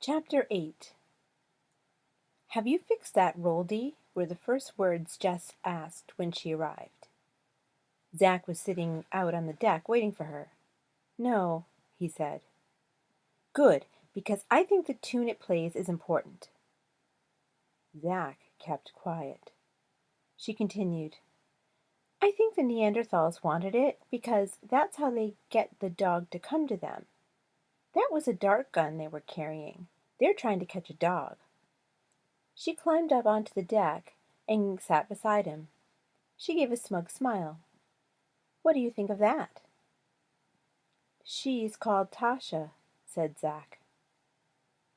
Chapter 8. "Have you fixed that roll, Dee?" were the first words Jess asked when she arrived. Zack was sitting out on the deck waiting for her. "No," he said. "Good, because I think the tune it plays is important." Zack kept quiet. She continued, "I think the Neanderthals wanted it because that's how they get the dog to come to them. That was a dart gun they were carrying. They're trying to catch a dog." She climbed up onto the deck and sat beside him. She gave a smug smile. "What do you think of that?" "She's called Tasha," said Zack.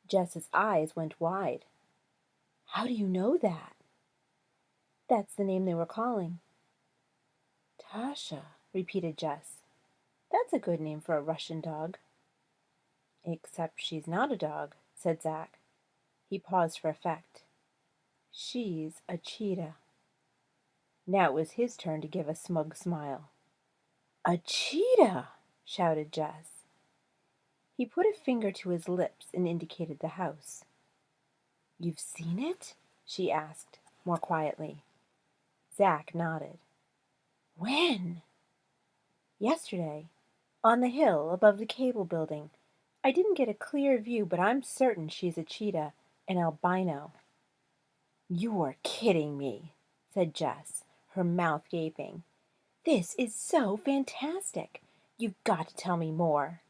Jess's eyes went wide. "How do you know that?" "That's the name they were calling." "Tasha," repeated Jess. "That's a good name for a Russian dog." "Except she's not a dog," said Zack. He paused for effect. "She's a cheetah." Now it was his turn to give a smug smile. "A cheetah!" shouted Jess. He put a finger to his lips and indicated the house. "You've seen it?" she asked, more quietly. Zack nodded. "When?" "Yesterday. On the hill above the cable building. I didn't get a clear view, but I'm certain she's a cheetah, an albino." "You are kidding me," said Jess, her mouth gaping. "This is so fantastic. You've got to tell me more."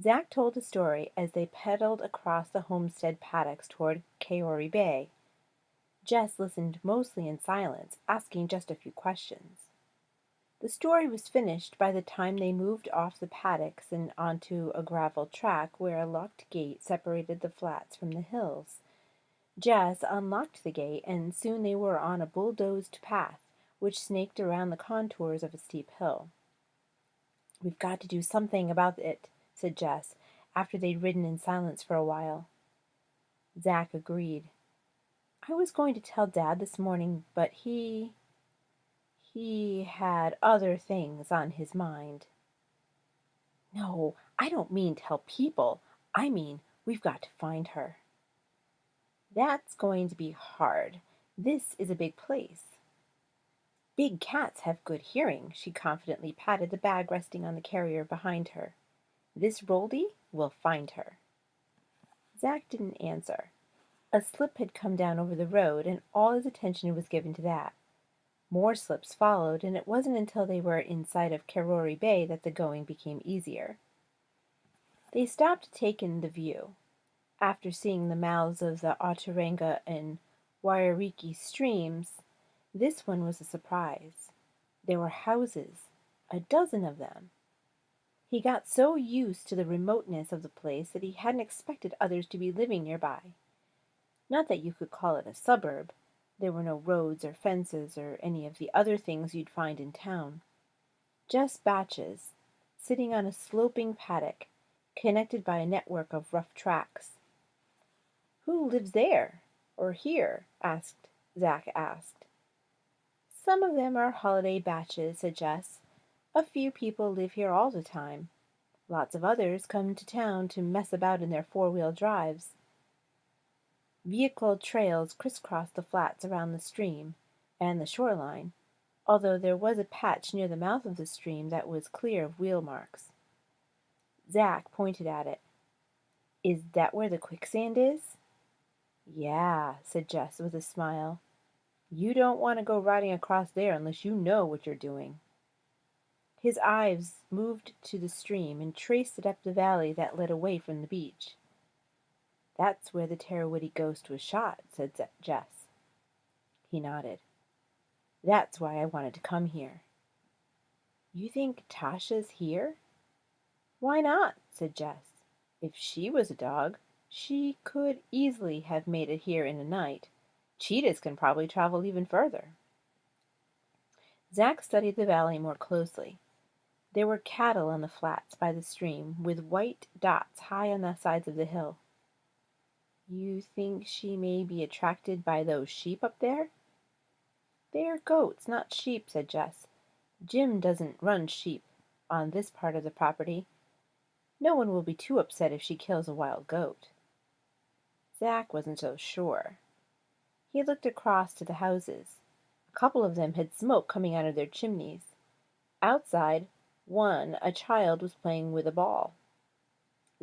Zack told the story as they pedaled across the homestead paddocks toward Kaori Bay. Jess listened mostly in silence, asking just a few questions. The story was finished by the time they moved off the paddocks and onto a gravel track where a locked gate separated the flats from the hills. Jess unlocked the gate, and soon they were on a bulldozed path which snaked around the contours of a steep hill. "We've got to do something about it," said Jess, after they'd ridden in silence for a while. Zack agreed. "I was going to tell Dad this morning, but he had other things on his mind." "No, I don't mean tell people. I mean we've got to find her." "That's going to be hard. This is a big place." "Big cats have good hearing." She confidently patted the bag resting on the carrier behind her. "This Roldy will find her." Zack didn't answer. A slip had come down over the road, and all his attention was given to that. More slips followed, and it wasn't until they were in sight of Karori Bay that the going became easier. They stopped to take in the view. After seeing the mouths of the Otteranga and Wairiki streams, this one was a surprise. There were houses, a dozen of them. He got so used to the remoteness of the place that he hadn't expected others to be living nearby. Not that you could call it a suburb. There were no roads or fences or any of the other things you'd find in town. Just batches, sitting on a sloping paddock, connected by a network of rough tracks. "Who lives there? Or here?" Zack asked. "Some of them are holiday batches," said Jess. "A few people live here all the time. Lots of others come to town to mess about in their four-wheel drives." Vehicle trails crisscrossed the flats around the stream and the shoreline, although there was a patch near the mouth of the stream that was clear of wheel marks. Zack pointed at it. "Is that where the quicksand is?" "Yeah," said Jess with a smile. "You don't want to go riding across there unless you know what you're doing." His eyes moved to the stream and traced it up the valley that led away from the beach. "That's where the Terawhiti ghost was shot," said Jess. He nodded. "That's why I wanted to come here." "You think Tasha's here?" "Why not?" said Jess. "If she was a dog, she could easily have made it here in a night. Cheetahs can probably travel even further." Zack studied the valley more closely. There were cattle on the flats by the stream, with white dots high on the sides of the hill. "You think she may be attracted by those sheep up there?" "They're goats, not sheep," said Jess. "Jim doesn't run sheep on this part of the property. No one will be too upset if she kills a wild goat." Zack wasn't so sure. He looked across to the houses. A couple of them had smoke coming out of their chimneys. Outside, a child was playing with a ball.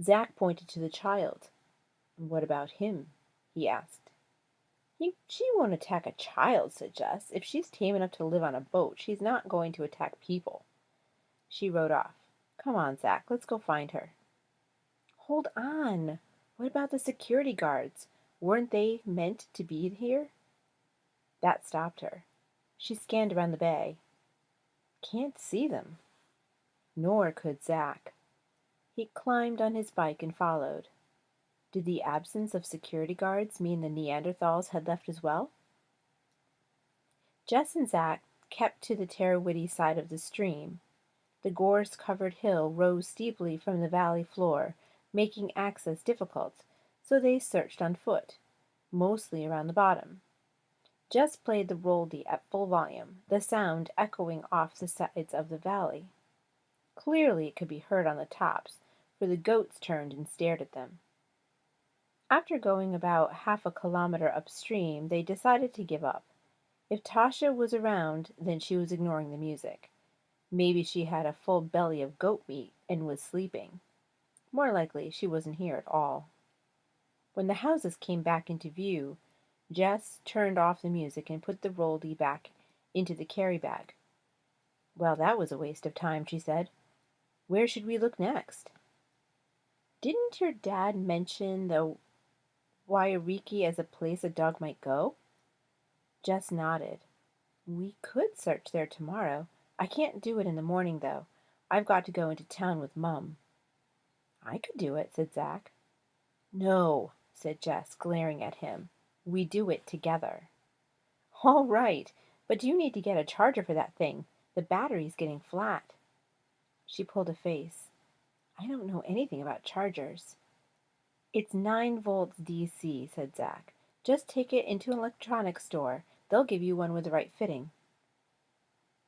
Zack pointed to the child. "What about him?" he asked. She won't attack a child," said Jess. "If she's tame enough to live on a boat, she's not going to attack people." She rode off. "Come on, Zack, let's go find her." "Hold on. What about the security guards? Weren't they meant to be here?" That stopped her. She scanned around the bay. "Can't see them." Nor could Zack. He climbed on his bike and followed. Did the absence of security guards mean the Neanderthals had left as well? Jess and Zack kept to the Terawhiti side of the stream. The gorse-covered hill rose steeply from the valley floor, making access difficult, so they searched on foot, mostly around the bottom. Jess played the roldie at full volume, the sound echoing off the sides of the valley. Clearly it could be heard on the tops, for the goats turned and stared at them. After going about half a kilometer upstream, they decided to give up. If Tasha was around, then she was ignoring the music. Maybe she had a full belly of goat meat and was sleeping. More likely, she wasn't here at all. When the houses came back into view, Jess turned off the music and put the roldie back into the carry bag. "Well, that was a waste of time," she said. "Where should we look next?" "Didn't your dad mention the Wairiki as a place a dog might go?" Jess nodded. "We could search there tomorrow. I can't do it in the morning, though. I've got to go into town with Mum." "I could do it," said Zack. "No," said Jess, glaring at him. "We do it together." "All right, but you need to get a charger for that thing. The battery's getting flat." She pulled a face. "I don't know anything about chargers." "It's 9 volts DC," said Zack. "Just take it into an electronics store. They'll give you one with the right fitting."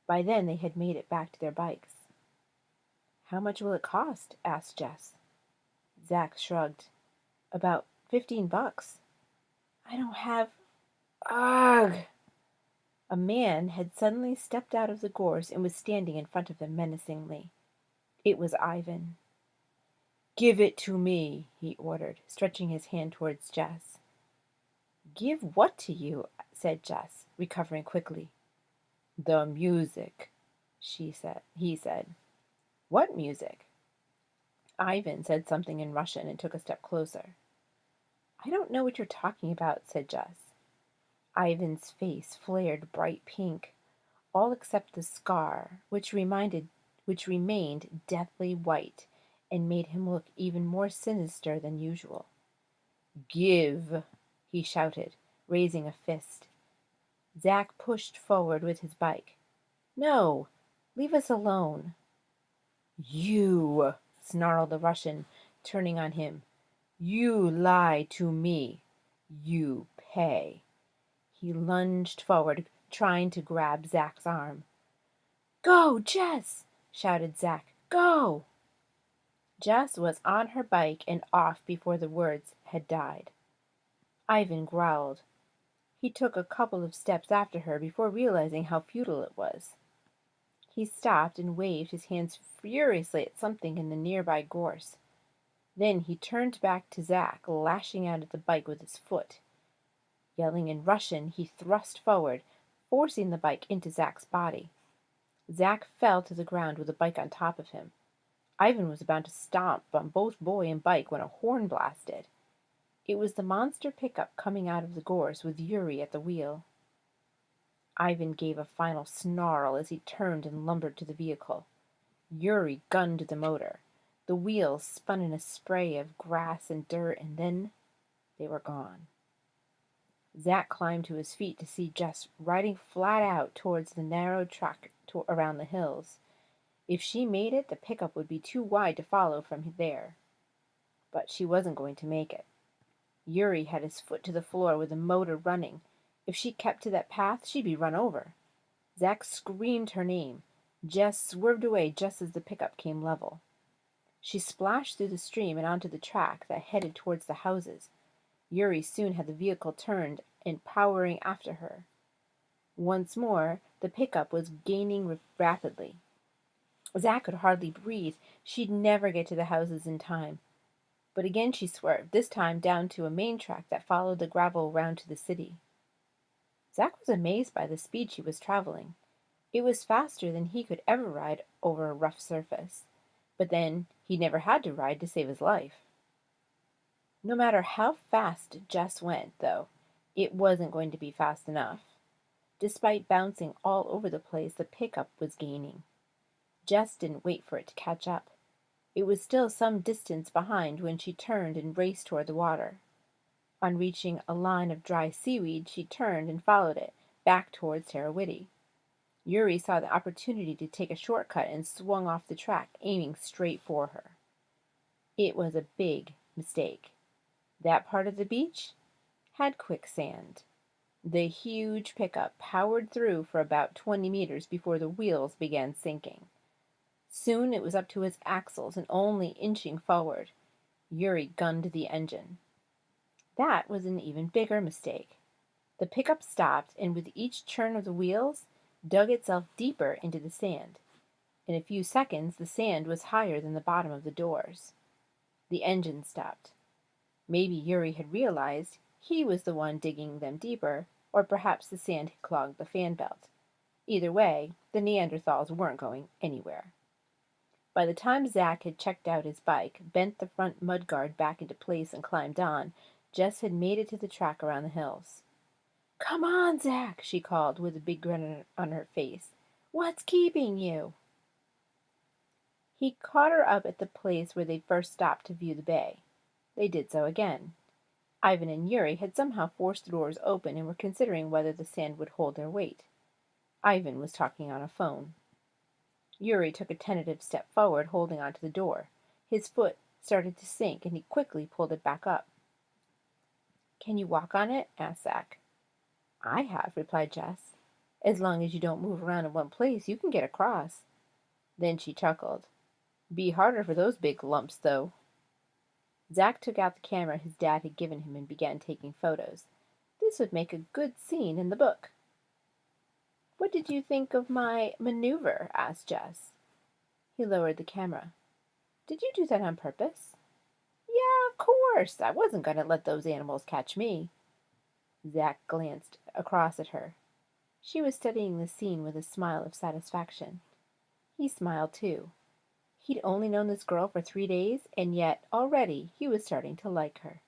By then they had made it back to their bikes. "How much will it cost?" asked Jess. Zack shrugged. "About $15." "I don't have—" Ugh! A man had suddenly stepped out of the gorse and was standing in front of them menacingly. It was Ivan. "Give it to me," he ordered, stretching his hand towards Jess. "Give what to you?" said Jess, recovering quickly. "The music," he said. "What music?" Ivan said something in Russian and took a step closer. "I don't know what you're talking about," said Jess. Ivan's face flared bright pink, all except the scar, which remained deathly white and made him look even more sinister than usual. "Give!" he shouted, raising a fist. Zack pushed forward with his bike. "No! Leave us alone!" "You!" snarled the Russian, turning on him. "You lie to me. You pay." He lunged forward, trying to grab Zack's arm. "Go, Jess!" shouted Zack. "Go!" Jess was on her bike and off before the words had died. Ivan growled. He took a couple of steps after her before realizing how futile it was. He stopped and waved his hands furiously at something in the nearby gorse. Then he turned back to Zack, lashing out at the bike with his foot. Yelling in Russian, he thrust forward, forcing the bike into Zack's body. Zack fell to the ground with the bike on top of him. Ivan was about to stomp on both boy and bike when a horn blasted. It was the monster pickup coming out of the gorse with Yuri at the wheel. Ivan gave a final snarl as he turned and lumbered to the vehicle. Yuri gunned the motor. The wheels spun in a spray of grass and dirt, and then they were gone. Zack climbed to his feet to see Jess riding flat out towards the narrow track around the hills. If she made it, the pickup would be too wide to follow from there. But she wasn't going to make it. Yuri had his foot to the floor with the motor running. If she kept to that path, she'd be run over. Zack screamed her name. Jess swerved away just as the pickup came level. She splashed through the stream and onto the track that headed towards the houses. Yuri soon had the vehicle turned and powering after her. Once more, the pickup was gaining rapidly. Zack could hardly breathe. She'd never get to the houses in time. But again she swerved, this time down to a main track that followed the gravel round to the city. Zack was amazed by the speed she was traveling. It was faster than he could ever ride over a rough surface. But then, he never had to ride to save his life. No matter how fast Jess went, though, it wasn't going to be fast enough. Despite bouncing all over the place, the pickup was gaining. Jess didn't wait for it to catch up. It was still some distance behind when she turned and raced toward the water. On reaching a line of dry seaweed, she turned and followed it, back towards Terawhiti. Yuri saw the opportunity to take a shortcut and swung off the track, aiming straight for her. It was a big mistake. That part of the beach had quicksand. The huge pickup powered through for about 20 meters before the wheels began sinking. Soon it was up to its axles and only inching forward. Yuri gunned the engine. That was an even bigger mistake. The pickup stopped and with each turn of the wheels, dug itself deeper into the sand. In a few seconds, the sand was higher than the bottom of the doors. The engine stopped. Maybe Yuri had realized he was the one digging them deeper, or perhaps the sand had clogged the fan belt. Either way, the Neanderthals weren't going anywhere. By the time Zack had checked out his bike, bent the front mudguard back into place and climbed on, Jess had made it to the track around the hills. "Come on, Zack," she called, with a big grin on her face. "What's keeping you?" He caught her up at the place where they first stopped to view the bay. They did so again. Ivan and Yuri had somehow forced the doors open and were considering whether the sand would hold their weight. Ivan was talking on a phone. Yuri took a tentative step forward, holding onto the door. His foot started to sink, and he quickly pulled it back up. "Can you walk on it?" asked Zack. "I have," replied Jess. "As long as you don't move around in one place, you can get across." Then she chuckled. "Be harder for those big lumps, though." Zack took out the camera his dad had given him and began taking photos. This would make a good scene in the book. "What did you think of my maneuver?" asked Jess. He lowered the camera. "Did you do that on purpose?" "Yeah, of course. I wasn't going to let those animals catch me." Zack glanced across at her. She was studying the scene with a smile of satisfaction. He smiled too. He'd only known this girl for 3 days, and yet already he was starting to like her.